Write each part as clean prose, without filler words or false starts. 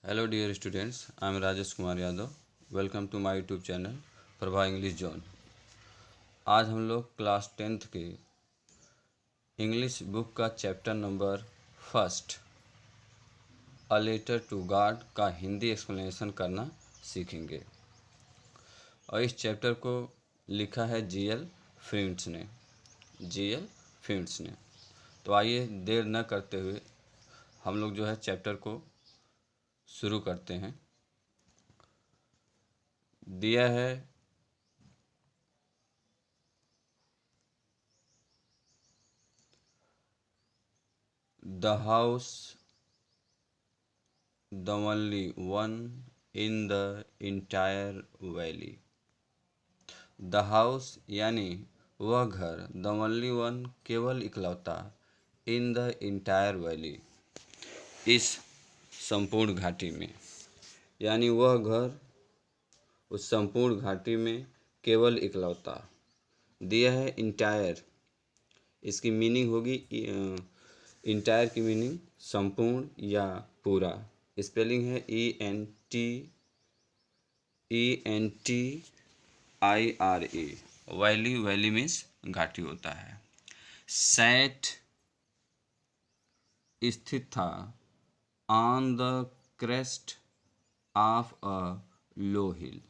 Hello dear students, I am Rajesh Kumar Yadav. Welcome to my YouTube channel Prabha English zone. आज हम लोग class 10th के English book का chapter number first a letter to God का Hindi explanation करना सीखेंगे। और इस चैप्टर को लिखा है जीएल फ्रिंट्स ने। तो आइए देर न करते हुए हम लोग जो है चैप्टर को शुरू करते हैं। दिया है the house the only one in the entire valley। The house यानी वह घर, द ओनली वन केवल इकलौता, इन द इंटायर वैली इस संपूर्ण घाटी में, यानी वह घर उस संपूर्ण घाटी में केवल इकलौता। दिया है इंटायर, इसकी मीनिंग होगी इंटायर की मीनिंग संपूर्ण या पूरा। स्पेलिंग है ENTIRE। वैली मीन्स घाटी होता है। सैट स्थित था, on the crest of a low hill,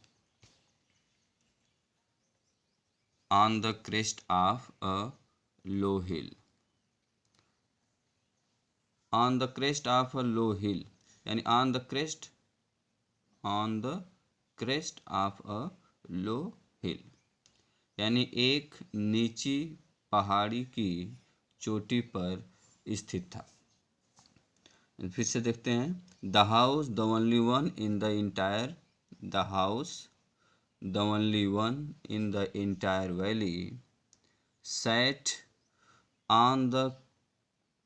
on the crest of a low hill. On the crest of a low hill यानी on the crest of a low hill यानी एक नीची पहाड़ी की चोटी पर स्थित था। फिर से देखते हैं। The house the only one in the entire, the house the only one in the entire valley sat on the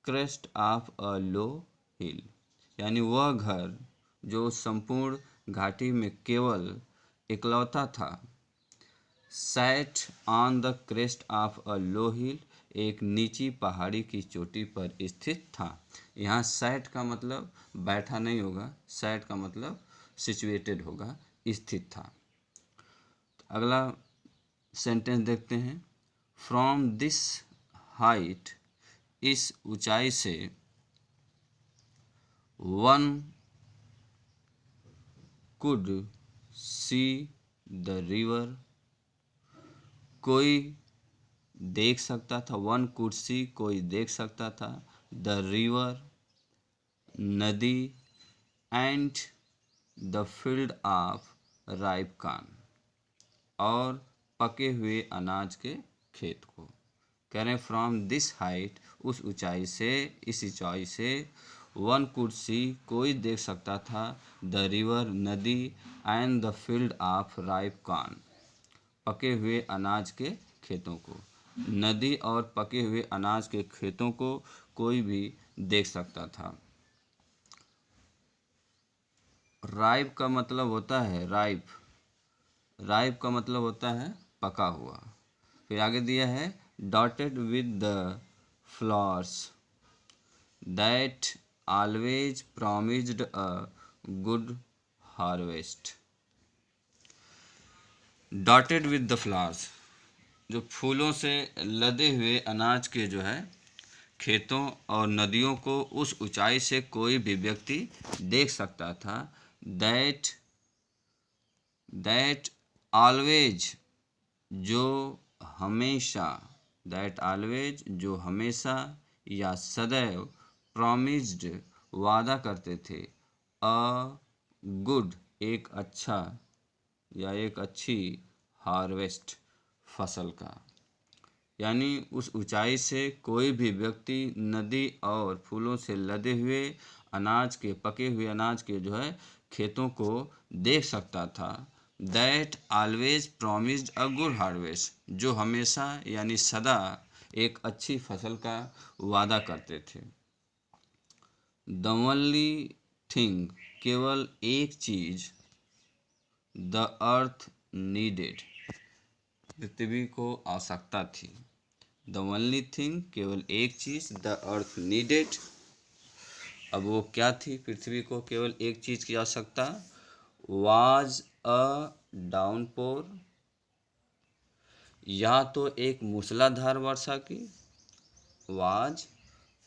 crest of a low hill यानी वह घर जो संपूर्ण घाटी में केवल इकलौता था। Sat on the crest of a low hill एक नीची पहाड़ी की चोटी पर स्थित था। यहाँ सैट का मतलब बैठा नहीं होगा, सैट का मतलब सिचुएटेड होगा, स्थित था। अगला सेंटेंस देखते हैं। फ्रॉम दिस हाइट, इस ऊंचाई से, one could see the river, कोई देख सकता था, वन कुड सी कोई देख सकता था, द रिवर नदी, and the field of ripe corn और पके हुए अनाज के खेत को। कह रहे हैं फ्रॉम दिस हाइट उस ऊंचाई से, इस ऊंचाई से, वन कुड सी कोई देख सकता था, द रिवर नदी, and the field of ripe corn पके हुए अनाज के खेतों को। नदी और पके हुए अनाज के खेतों को कोई भी देख सकता था। राइप का मतलब होता है राइप का मतलब होता है पका हुआ। फिर आगे दिया है dotted with the flowers that always promised a good harvest. Dotted with the flowers जो फूलों से लदे हुए अनाज के जो है खेतों और नदियों को उस ऊंचाई से कोई भी व्यक्ति देख सकता था। दैट ऑलवेज जो हमेशा, दैट ऑलवेज जो हमेशा या सदैव, प्रॉमिस्ड वादा करते थे, अ गुड एक अच्छा या एक अच्छी, हार्वेस्ट फसल का। यानी उस ऊंचाई से कोई भी व्यक्ति नदी और फूलों से लदे हुए अनाज के, पके हुए अनाज के जो है खेतों को देख सकता था। That always promised a good harvest जो हमेशा यानी सदा एक अच्छी फसल का वादा करते थे। द ओनली थिंग केवल एक चीज, द अर्थ नीडेड पृथ्वी को आवश्यकता थी। द ओनली थिंग केवल एक चीज, द अर्थ नीडेड अब वो क्या थी? पृथ्वी को केवल एक चीज़ की आवश्यकता, वाज अ डाउनपोर, या तो एक मूसलाधार वर्षा की, वाज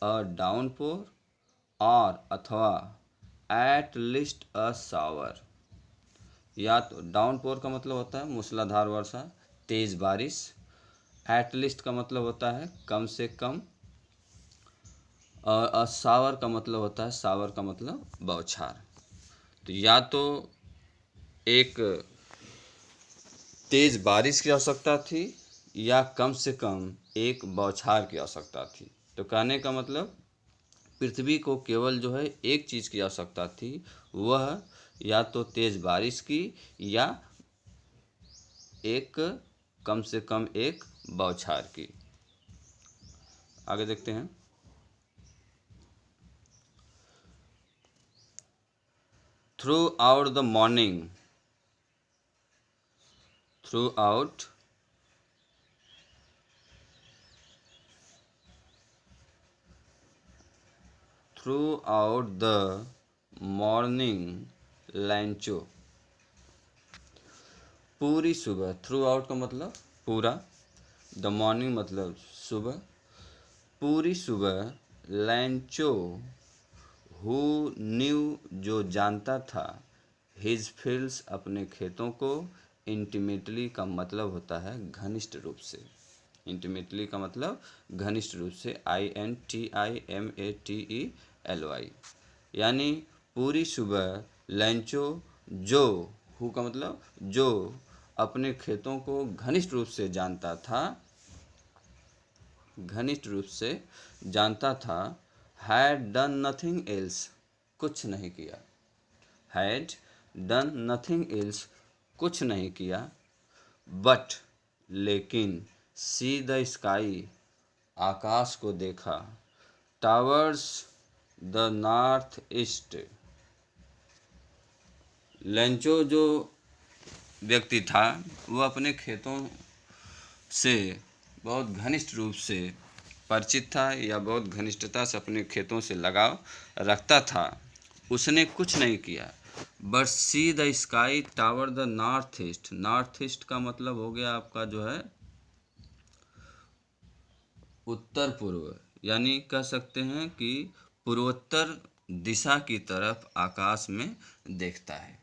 अ डाउनपोर, और अथवा एट लिस्ट अ शावर। या तो डाउनपोर का मतलब होता है मूसलाधार वर्षा, तेज बारिश। एट लिस्ट का मतलब होता है कम से कम, और अ शावर का मतलब होता है, शावर का मतलब बौछार। तो या तो एक तेज बारिश की आवश्यकता थी, या कम से कम एक बौछार की आवश्यकता थी। तो कहने का मतलब पृथ्वी को केवल जो है एक चीज़ की आवश्यकता थी, वह या तो तेज बारिश की, या एक कम से कम एक बौछार की। आगे देखते हैं। Through out the morning, through out the morning लैंचो, पूरी सुबह। थ्रू आउट का मतलब पूरा, द मॉर्निंग मतलब सुबह, पूरी सुबह। लैंचो हु न्यू जो जानता था, हिज फील्ड्स अपने खेतों को, इंटीमेटली का मतलब होता है घनिष्ठ रूप से। इंटीमेटली का मतलब घनिष्ठ रूप से, INTIMATELY। यानी पूरी सुबह लैंचो जो, हु का मतलब जो, अपने खेतों को घनिष्ठ रूप से जानता था, घनिष्ठ रूप से जानता था, हैड डन नथिंग एल्स, कुछ नहीं किया। हैड डन नथिंग एल्स, कुछ नहीं किया। बट लेकिन, सी द स्काई, आकाश को देखा, towers the north east. Lencho जो व्यक्ति था, वह अपने खेतों से बहुत घनिष्ठ रूप से परिचित था, या बहुत घनिष्ठता से अपने खेतों से लगाव रखता था। उसने कुछ नहीं किया। But see the sky tower the north east, north east का मतलब हो गया आपका जो है उत्तर पूर्व, यानी कह सकते हैं कि पूर्वोत्तर दिशा की तरफ आकाश में देखता है।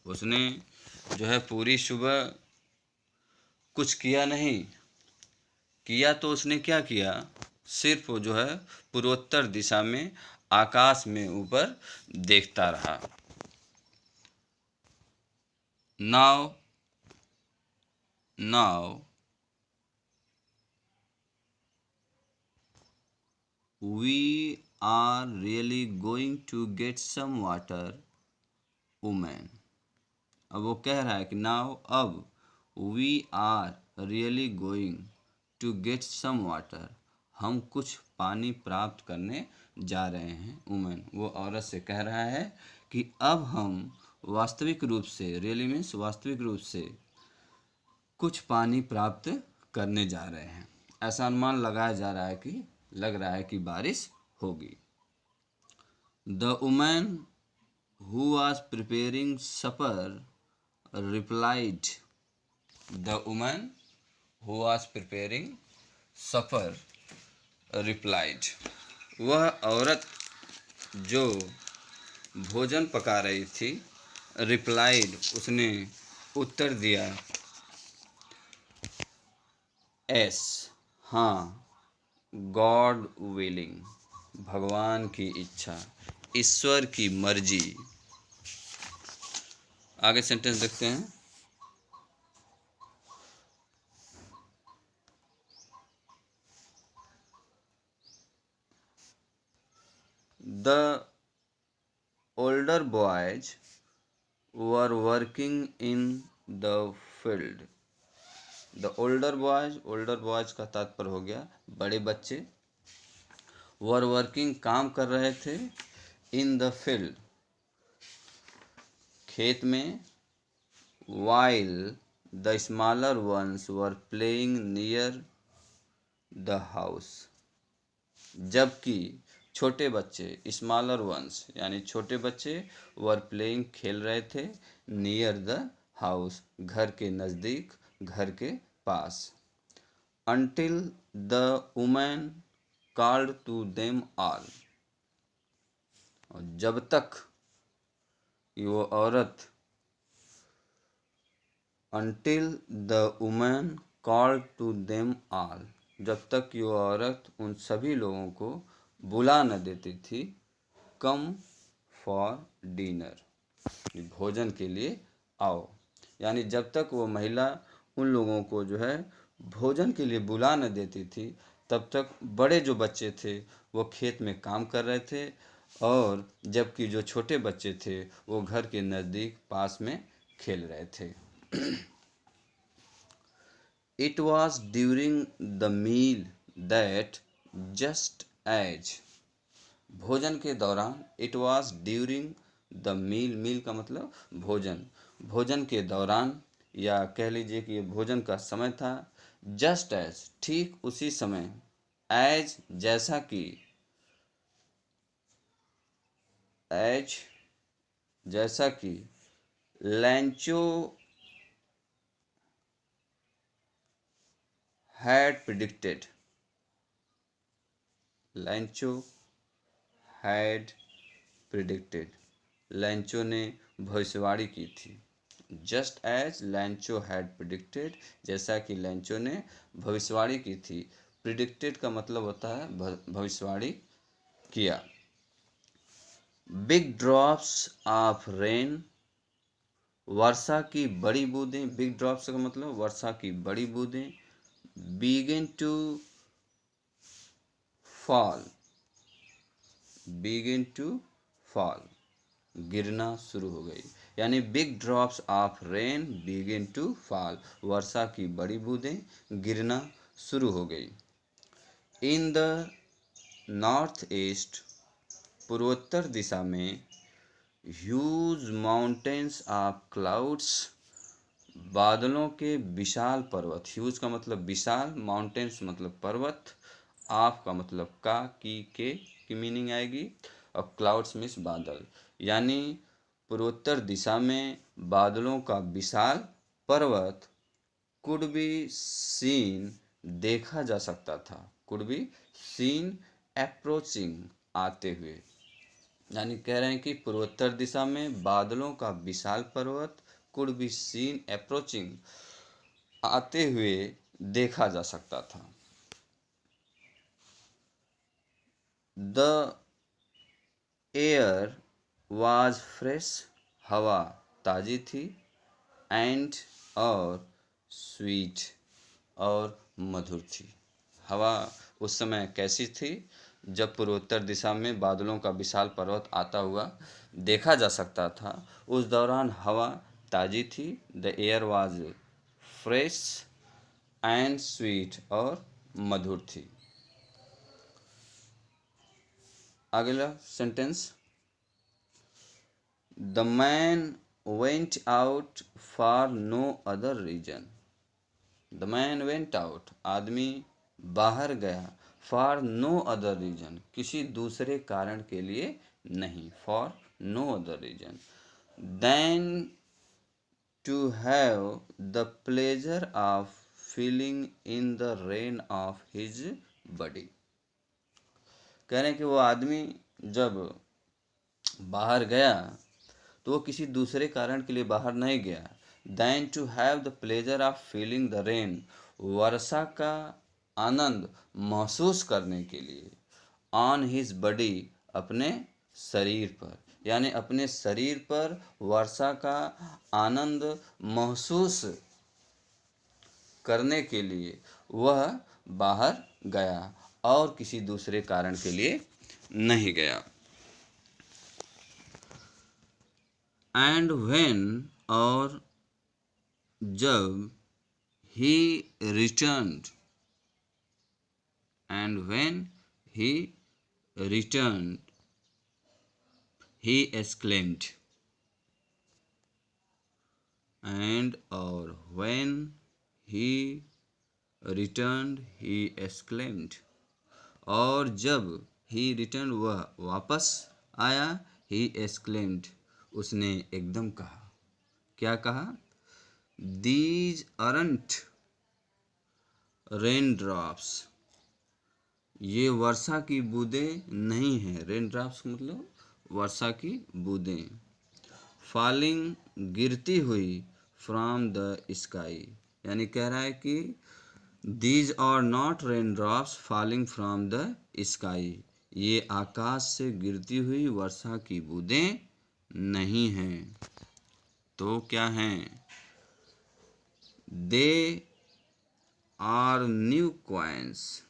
उसने जो है पूरी सुबह कुछ किया नहीं, किया तो उसने क्या किया, सिर्फ वो जो है पूर्वोत्तर दिशा में आकाश में ऊपर देखता रहा। Now now we are really going to get some water women. अब वो कह रहा है कि नाउ अब, we are really going to get some water, हम कुछ पानी प्राप्त करने जा रहे हैं। वुमेन, वो औरत से कह रहा है कि अब हम वास्तविक रूप से, रियली मीन्स वास्तविक रूप से, कुछ पानी प्राप्त करने जा रहे हैं। ऐसा अनुमान लगाया जा रहा है कि, लग रहा है कि बारिश होगी। The women who was preparing supper replied, the woman who was preparing supper replied, वह औरत जो भोजन पका रही थी, replied उसने उत्तर दिया, एस हाँ, गॉड विलिंग भगवान की इच्छा, ईश्वर की मर्जी। आगे सेंटेंस देखते हैं। The older boys were working in the field. The older boys का तात्पर्य हो गया बड़े बच्चे। वर वर्किंग काम कर रहे थे, इन द फील्ड खेत में, while the smaller ones were playing near the house, जबकि छोटे बच्चे, स्मॉलर वंस यानी छोटे बच्चे, वर प्लेइंग खेल रहे थे, नियर द हाउस घर के नज़दीक, घर के पास। Until the women called to them all, और जब तक वो औरत, until the women called to them all, जब तक कि वो औरत उन सभी लोगों को बुला न देती थी, कम फॉर डिनर, भोजन के लिए आओ। यानी जब तक वो महिला उन लोगों को जो है भोजन के लिए बुला न देती थी, तब तक बड़े जो बच्चे थे वो खेत में काम कर रहे थे, और जबकि जो छोटे बच्चे थे वो घर के नज़दीक पास में खेल रहे थे। It was during the meal that just as, भोजन के दौरान, it was during the meal, meal का मतलब भोजन, भोजन के दौरान, या कह लीजिए कि ये भोजन का समय था, जस्ट एज ठीक उसी समय, एज जैसा कि, एज जैसा कि, Lencho had predicted, Lencho had predicted, Lencho ने भविष्यवाणी की थी। Just as Lencho had predicted, जैसा कि लैंचो ने भविष्यवाणी की थी। प्रिडिक्टेड का मतलब होता है भविष्यवाणी किया। बिग ड्रॉप्स ऑफ रेन, वर्षा की बड़ी बूंदें, बिग ड्रॉप्स का मतलब वर्षा की बड़ी बूंदें, begin to fall, begin to fall, गिरना शुरू हो गई। यानी big drops of rain begin to fall, वर्षा की बड़ी बूंदें गिरना शुरू हो गई। इन द नॉर्थ ईस्ट, पूर्वोत्तर दिशा में, ह्यूज माउंटेन्स ऑफ क्लाउड्स, बादलों के विशाल पर्वत, ह्यूज का मतलब विशाल, माउंटेन्स मतलब पर्वत, ऑफ का मतलब का, की मीनिंग आएगी, और क्लाउड्स मीन्स बादल। यानी पूर्वोत्तर दिशा में बादलों का विशाल पर्वत, कुड बी सीन देखा जा सकता था, कुड बी सीन अप्रोचिंग आते हुए। यानी कह रहे हैं कि पूर्वोत्तर दिशा में बादलों का विशाल पर्वत, कुड बी सीन अप्रोचिंग आते हुए देखा जा सकता था। द एयर वाज फ्रेश, हवा ताज़ी थी, एंड और स्वीट और मधुर थी। हवा उस समय कैसी थी? जब पूर्वोत्तर दिशा में बादलों का विशाल पर्वत आता हुआ देखा जा सकता था, उस दौरान हवा ताज़ी थी, the air was fresh and sweet और मधुर थी। अगला sentence, the man went out for no other reason, the man went out, आदमी बाहर गया, फॉर नो अदर रीजन, किसी दूसरे कारण के लिए नहीं, for no other reason, then to have the pleasure of feeling in the rain of his body. कह रहे हैं कि वो आदमी जब बाहर गया तो वो किसी दूसरे कारण के लिए बाहर नहीं गया। Than to have the pleasure of feeling the rain, वर्षा का आनंद महसूस करने के लिए, ऑन हिज बॉडी, अपने शरीर पर, यानी अपने शरीर पर वर्षा का आनंद महसूस करने के लिए वह बाहर गया और किसी दूसरे कारण के लिए नहीं गया। एंड व्हेन, और जब, he returned, and when he returned, he exclaimed, and और when he returned he exclaimed, और जब ही रिटर्न, वह वापस आया। ही एक्सक्लेम्ड, उसने एकदम कहा। क्या कहा? दीज अरंट रेन ड्रॉप्स, ये वर्षा की बूंदें नहीं हैं। रेन ड्रॉप्स मतलब वर्षा की बूंदें। फॉलिंग, गिरती हुई, फ्रॉम द स्काई, यानी कह रहा है कि these are not rain drops falling from the sky, ये आकाश से गिरती हुई वर्षा की बूंदें नहीं हैं। तो क्या हैं? दे आर न्यू कॉइन्स,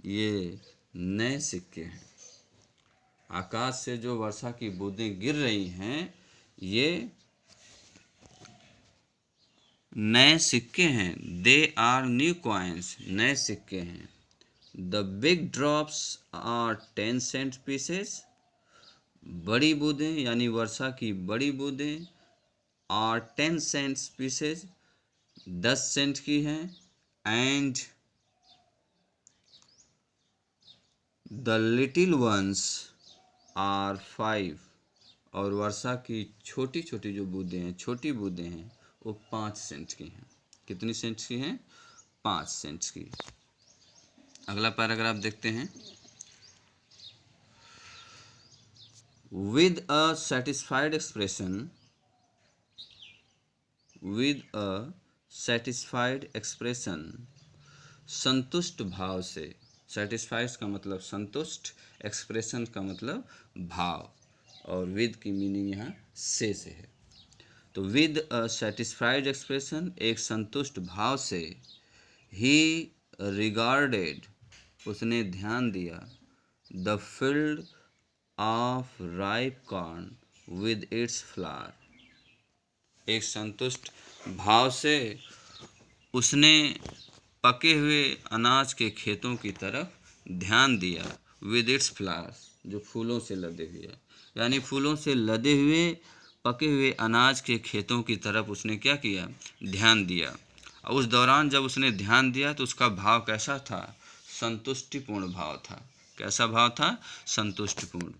ये नए सिक्के हैं। आकाश से जो वर्षा की बूंदें गिर रही हैं, ये नए सिक्के हैं। दे आर न्यू कॉइन्स, नए सिक्के हैं। The big drops are 10 cent pieces, बड़ी बूंदें यानी वर्षा की बड़ी बूंदें आर 10 सेंट्स पीसेस, 10 सेंट की हैं। And the little ones are 5, और वर्षा की छोटी छोटी जो बूंदें हैं, छोटी बूंदें हैं, वो 5 सेंट की हैं। कितनी सेंट की हैं? 5 सेंट की। अगला पैराग्राफ देखते हैं। With a satisfied expression, with a satisfied expression, संतुष्ट भाव से। सेटिस्फाइड का मतलब संतुष्ट, एक्सप्रेशन का मतलब भाव, और विद की मीनिंग यहाँ से है। तो विद अ सेटिस्फाइड एक्सप्रेशन, एक संतुष्ट भाव से। ही रिगार्डेड, उसने ध्यान दिया। The field of ripe corn with its flower, एक संतुष्ट भाव से उसने पके हुए अनाज के खेतों की तरफ ध्यान दिया। विद इट्स फ्लावर्स, जो फूलों से लदे हुए हैं, यानी फूलों से लदे हुए पके हुए अनाज के खेतों की तरफ उसने क्या किया? ध्यान दिया। और उस दौरान जब उसने ध्यान दिया तो उसका भाव कैसा था? संतुष्टिपूर्ण भाव था। कैसा भाव था? संतुष्टिपूर्ण।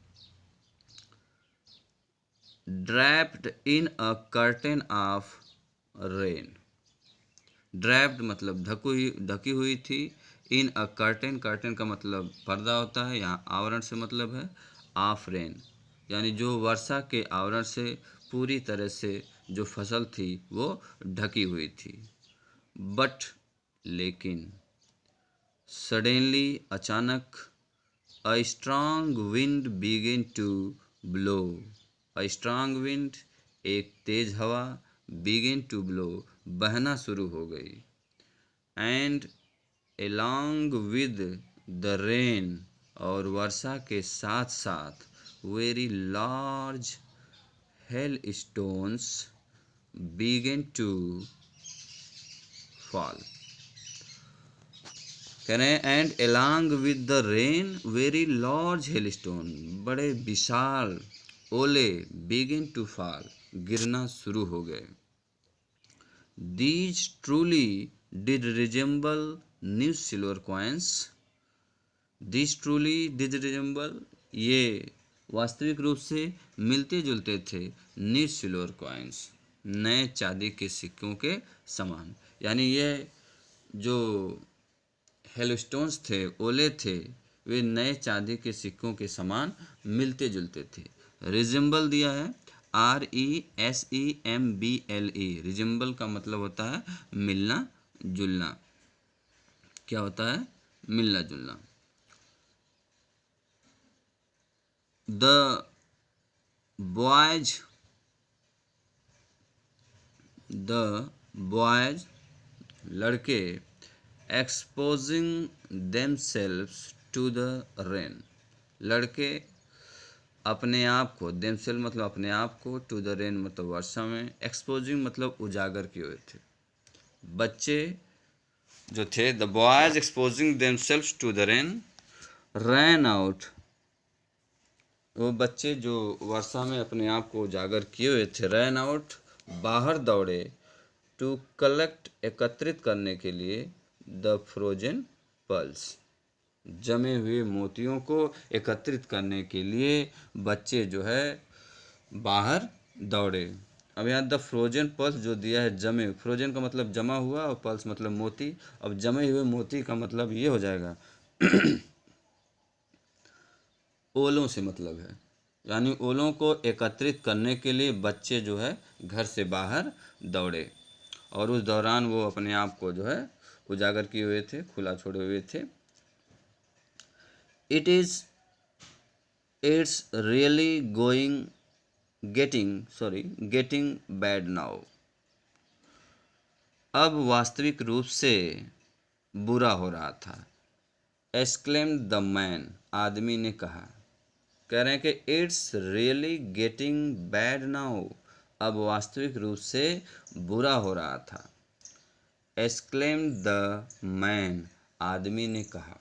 Draped in a curtain of rain, draped मतलब ढकी हुई थी। इन अ कर्टेन, कर्टेन का मतलब पर्दा होता है, यहाँ आवरण से मतलब है। ऑफ रेन, यानी जो वर्षा के आवरण से पूरी तरह से जो फसल थी वो ढकी हुई थी। बट, लेकिन, सडनली, अचानक, a strong wind begin to blow, a strong wind, एक तेज हवा, बिगिन टू ब्लो, बहना शुरू हो गई। And along with the rain, और वर्षा के साथ साथ, very large hailstones began to fall, कह रहे हैं and along with the rain very large hailstone, बड़े विशाल ओले begin to fall, गिरना शुरू हो गए। These truly did resemble new silver coins, these truly did resemble, ये वास्तविक रूप से मिलते जुलते थे। न्यू सिल्वर कॉइन्स, नए चांदी के सिक्कों के समान, यानी ये जो हेलस्टोन्स थे, ओले थे, वे नए चांदी के सिक्कों के समान मिलते जुलते थे। रिजेंबल दिया है, RESEMBLE, रिजेंबल का मतलब होता है मिलना जुलना। क्या होता है? मिलना जुलना। द बॉयज, लड़के, exposing themselves to the rain, लड़के अपने आप को, देमसेल्व मतलब अपने आप को, टू द रेन मतलब वर्षा में, एक्सपोजिंग मतलब उजागर किए हुए थे। बच्चे जो थे, the boys exposing themselves to the rain, ran out, वो बच्चे जो वर्षा में अपने आप को उजागर किए हुए थे, रैन आउट, बाहर दौड़े, टू कलेक्ट, एकत्रित करने के लिए, द फ्रोजन पल्स, जमे हुए मोतियों को एकत्रित करने के लिए बच्चे जो है बाहर दौड़े। अब यहाँ द फ्रोजन पल्स जो दिया है, जमे, फ्रोजन का मतलब जमा हुआ और पल्स मतलब मोती। अब जमे हुए मोती का मतलब ये हो जाएगा ओलों से मतलब है, यानी ओलों को एकत्रित करने के लिए बच्चे जो है घर से बाहर दौड़े और उस दौरान वो अपने आप को जो है उजागर किए हुए थे, खुला छोड़े हुए थे। It's really getting bad now. अब वास्तविक रूप से बुरा हो रहा था। एक्सक्लेम्ड द मैन, आदमी ने कहा। कह रहे हैं कि it's really getting bad now, अब वास्तविक रूप से बुरा हो रहा था। एक्सक्लेम्ड द मैन, आदमी ने कहा।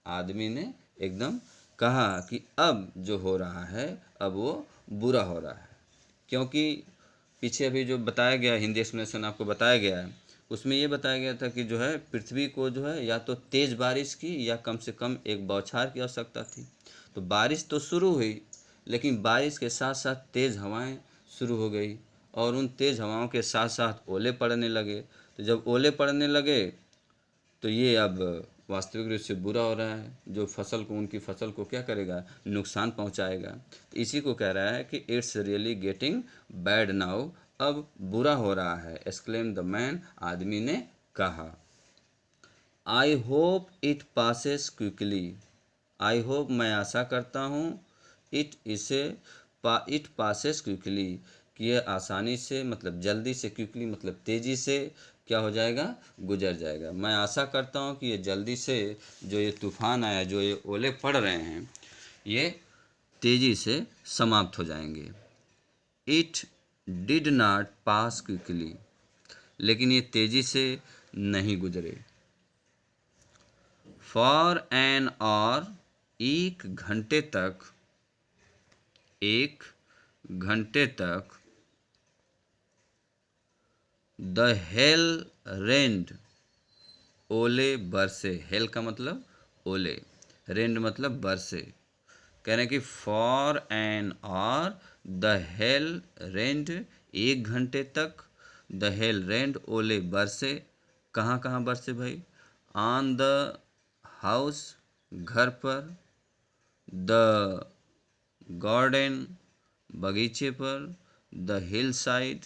आदमी ने एकदम कहा कि अब जो हो रहा है अब वो बुरा हो रहा है, क्योंकि पीछे अभी जो बताया गया हिंदी एक्सप्लेनेशन आपको बताया गया है, उसमें ये बताया गया था कि जो है पृथ्वी को जो है या तो तेज़ बारिश की या कम से कम एक बौछार की आवश्यकता थी। तो बारिश तो शुरू हुई, लेकिन बारिश के साथ साथ तेज़ हवाएं शुरू हो गई और उन तेज़ हवाओं के साथ साथ ओले पड़ने लगे। तो जब ओले पड़ने लगे तो ये अब वास्तविक रूप से बुरा हो रहा है, जो फसल को, उनकी फसल को क्या करेगा, नुकसान पहुंचाएगा। तो इसी को कह रहा है कि it's really getting bad now, अब बुरा हो रहा है। एक्सक्लेम द मैन, आदमी ने कहा। I hope it passes quickly, I hope मैं आशा करता हूँ, इट पासेस क्विकली, कि यह आसानी से मतलब जल्दी से, क्विकली मतलब तेज़ी से क्या हो जाएगा, गुजर जाएगा। मैं आशा करता हूँ कि ये जल्दी से जो ये तूफान आया, जो ये ओले पड़ रहे हैं, ये तेज़ी से समाप्त हो जाएंगे। It did not pass quickly, लेकिन ये तेज़ी से नहीं गुजरे। फॉर एन आवर, एक घंटे तक द हेल रेंड, ओले बरसे। हेल का मतलब ओले, रेंड मतलब बरसे। कह रहे हैं कि for an hour the hail rained, एक घंटे तक द हेल रेंड, ओले बरसे। कहाँ कहाँ बरसे भाई? ऑन द हाउस, घर पर, द गार्डन, बगीचे पर, द हिल साइड,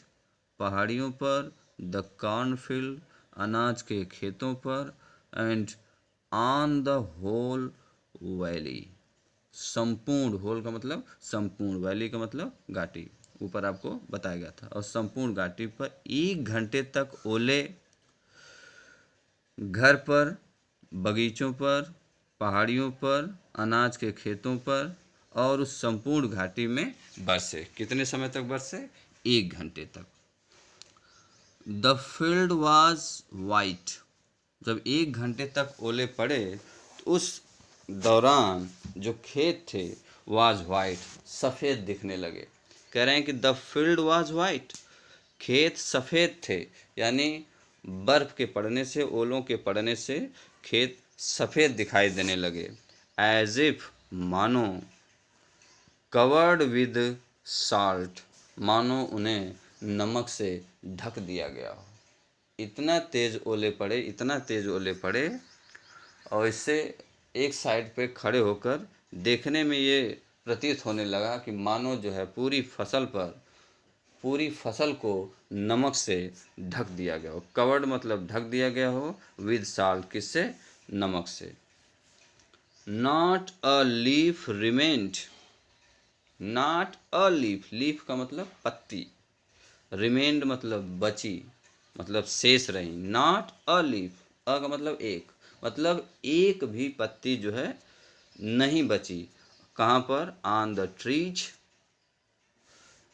पहाड़ियों पर, द कॉर्नफील्ड, अनाज के खेतों पर, and on the whole valley, संपूर्ण, होल का मतलब संपूर्ण, वैली का मतलब घाटी, ऊपर आपको बताया गया था। और संपूर्ण घाटी पर एक घंटे तक ओले घर पर, बगीचों पर, पहाड़ियों पर, अनाज के खेतों पर और उस संपूर्ण घाटी में बरसे। कितने समय तक बरसे? एक घंटे तक। द फील्ड वाज वाइट, जब एक घंटे तक ओले पड़े तो उस दौरान जो खेत थे वाज वाइट, सफ़ेद दिखने लगे। कह रहे हैं कि द फील्ड वाज वाइट, खेत सफ़ेद थे, यानी बर्फ़ के पड़ने से, ओलों के पड़ने से खेत सफ़ेद दिखाई देने लगे। एज इफ, मानो, कवर्ड विद साल्ट, मानो उन्हें नमक से ढक दिया गया हो। इतना तेज़ ओले पड़े, इतना तेज़ ओले पड़े, और इससे एक साइड पे खड़े होकर देखने में ये प्रतीत होने लगा कि मानो जो है पूरी फसल पर, पूरी फसल को नमक से ढक दिया गया हो। कवर्ड मतलब ढक दिया गया हो, विद साल्ट किससे? नमक से। Not a leaf remained, not a leaf, leaf का मतलब पत्ती, रिमेंड मतलब बची, मतलब शेष रही। नॉट अ लीफ, अ का मतलब एक, मतलब एक भी पत्ती जो है नहीं बची। कहाँ पर? ऑन द ट्रीज,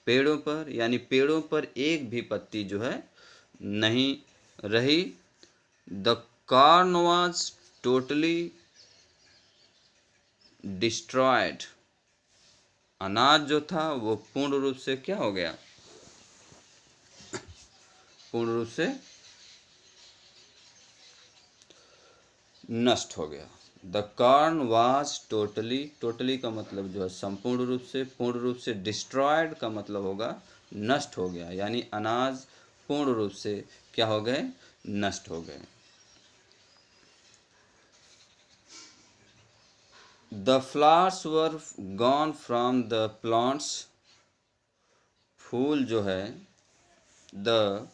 पेड़ों पर, यानी पेड़ों पर एक भी पत्ती जो है नहीं रही। The corn was totally destroyed, अनाज जो था वो पूर्ण रूप से क्या हो गया? पूर्ण रूप से नष्ट हो गया। The corn was totally, totally का मतलब जो है संपूर्ण रूप से, पूर्ण रूप से, डिस्ट्रॉयड का मतलब होगा नष्ट हो गया, यानी अनाज पूर्ण रूप से क्या हो गए, नष्ट हो गए। The flowers were gone from the plants, फूल जो है, the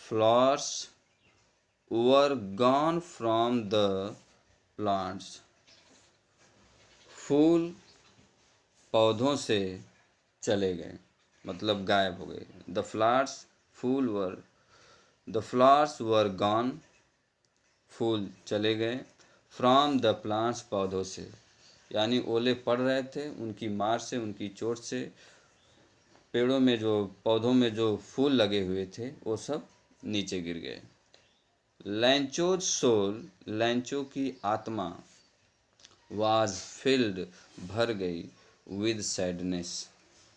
flowers were gone from the plants, फूल पौधों से चले गए, मतलब गायब हो गए। द फ्लावर्स, फूल were, the flowers were gone, फूल चले गए, फ्रॉम द प्लांट्स, पौधों से, यानी ओले पड़ रहे थे, उनकी मार से, उनकी चोट से पेड़ों में जो, पौधों में जो फूल लगे हुए थे वो सब नीचे गिर गए। लैंचोज सोल, लैंचो की आत्मा, वाज फिल्ड, भर गई, विद सैडनेस,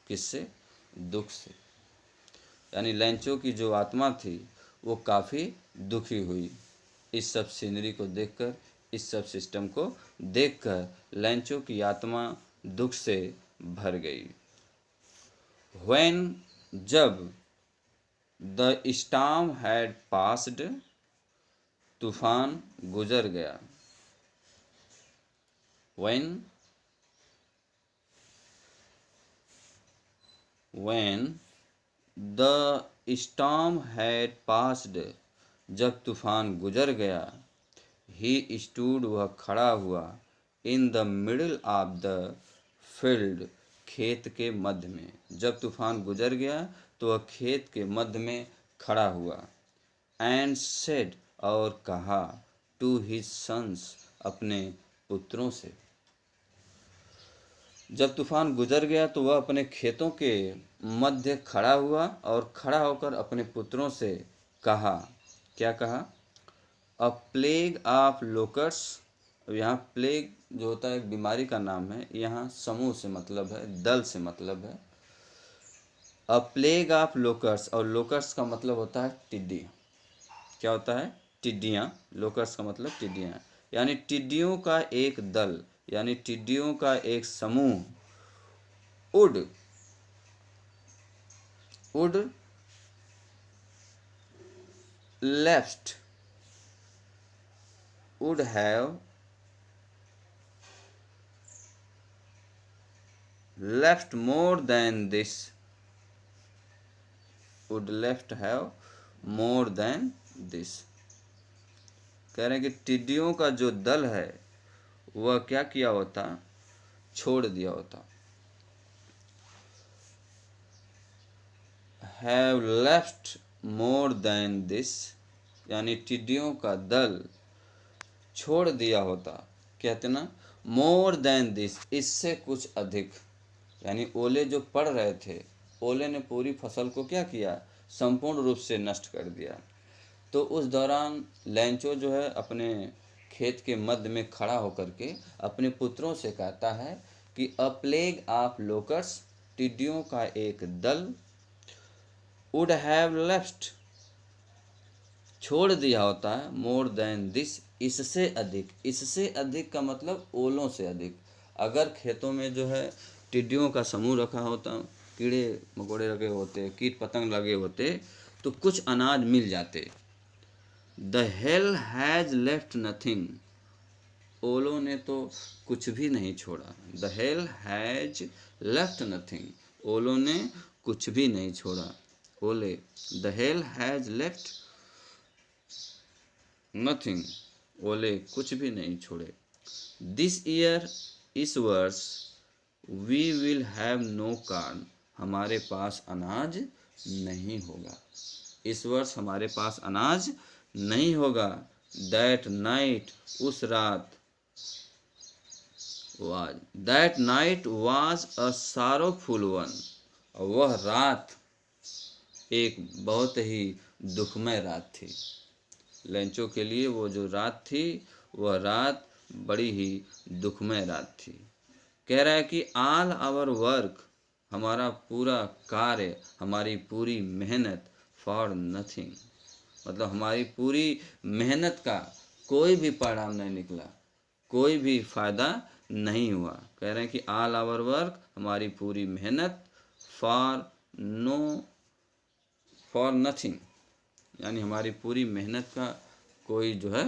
किससे, दुख से, यानी लैंचो की जो आत्मा थी वो काफ़ी दुखी हुई इस सब सीनरी को देखकर, इस सब सिस्टम को देखकर लैंचो की आत्मा दुख से भर गई। व्हेन, जब, द स्टॉर्म हैड पास्ड, तूफान गुजर गया। When, the storm had passed, जब तूफान गुजर गया, ही स्टूड, वह खड़ा हुआ, in the middle of the field, खेत के मध्य में, जब तूफान गुजर गया तो वह खेत के मध्य में खड़ा हुआ। एंड सेड, और कहा, टू हिज सन्स, अपने पुत्रों से, जब तूफान गुजर गया तो वह अपने खेतों के मध्य खड़ा हुआ और खड़ा होकर अपने पुत्रों से कहा, क्या कहा, अ प्लेग ऑफ लोकर्स, अब यहाँ प्लेग जो होता है एक बीमारी का नाम है, यहाँ समूह से मतलब है, दल से मतलब है। अ प्लेग ऑफ लोकर्स, और लोकर्स का मतलब होता है टिड्डी, क्या होता है, टिड्डियाँ, लोकर्स का मतलब टिड्डियाँ, यानी टिड्डियों का एक दल, यानी टिड्डियों का एक समूह would left, would have left more than this, would left have more than this, कह रहे हैं कि टिड्डियों का जो दल है वह क्या किया होता, छोड़ दिया होता। have left more than this, यानी टिड्डियों का दल छोड़ दिया होता, कहते ना, मोर देन दिस, इससे कुछ अधिक, यानी ओले जो पड़ रहे थे, ओले ने पूरी फसल को क्या किया, संपूर्ण रूप से नष्ट कर दिया। तो उस दौरान लैंचो जो है अपने खेत के मध्य में खड़ा होकर के अपने पुत्रों से कहता है कि अ प्लेग ऑफ लोकर्स, टिड्डियों का एक दल, वुड हैव लेफ्ट, छोड़ दिया होता है, मोर देन दिस, इससे अधिक, इससे अधिक का मतलब ओलों से अधिक। अगर खेतों में जो है टिड्डियों का समूह रखा होता, कीड़े मकोड़े लगे होते, कीट पतंग लगे होते, तो कुछ अनाज मिल जाते। The hail has left nothing, ओलों ने तो कुछ भी नहीं छोड़ा। The hail has left nothing, ओलों ने कुछ भी नहीं छोड़ा। ओले, the hail has left nothing, ओले कुछ भी नहीं छोड़े। दिस ईयर, इस वर्ष, we will have no corn, हमारे पास अनाज नहीं होगा, इस वर्ष हमारे पास अनाज नहीं होगा। दैट नाइट, उस रात, was, that night was a sorrowful one, वह रात एक बहुत ही दुखमय रात थी। लैंचो के लिए वो जो रात थी वह रात बड़ी ही दुखमय रात थी। कह रहा है कि ऑल आवर वर्क, हमारा पूरा कार्य, हमारी पूरी मेहनत, फॉर नथिंग, मतलब हमारी पूरी मेहनत का कोई भी परिणाम नहीं निकला, कोई भी फायदा नहीं हुआ। कह रहे हैं कि ऑल आवर वर्क, हमारी पूरी मेहनत, फॉर नथिंग, यानी हमारी पूरी मेहनत का कोई जो है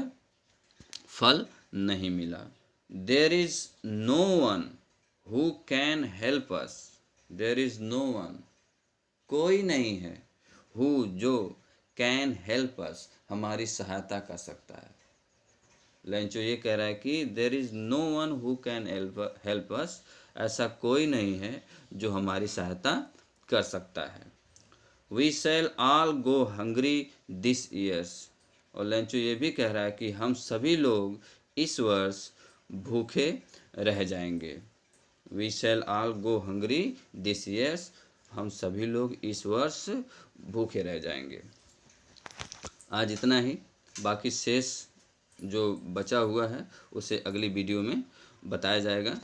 फल नहीं मिला। There is no one who can help us, there is no one, कोई नहीं है, हु जो, कैन हेल्प अस, हमारी सहायता कर सकता है। लेंचो ये कह रहा है कि there is no one who can help us, ऐसा कोई नहीं है जो हमारी सहायता कर सकता है। We shall all go hungry this years, और लेंचो ये भी कह रहा है कि हम सभी लोग इस वर्ष भूखे रह जाएंगे। We shall all go hungry this years, हम सभी लोग इस वर्ष भूखे रह जाएंगे। आज इतना ही, बाकी शेष जो बचा हुआ है उसे अगली वीडियो में बताया जाएगा।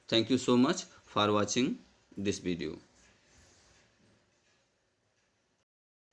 Thank you so much for watching this video.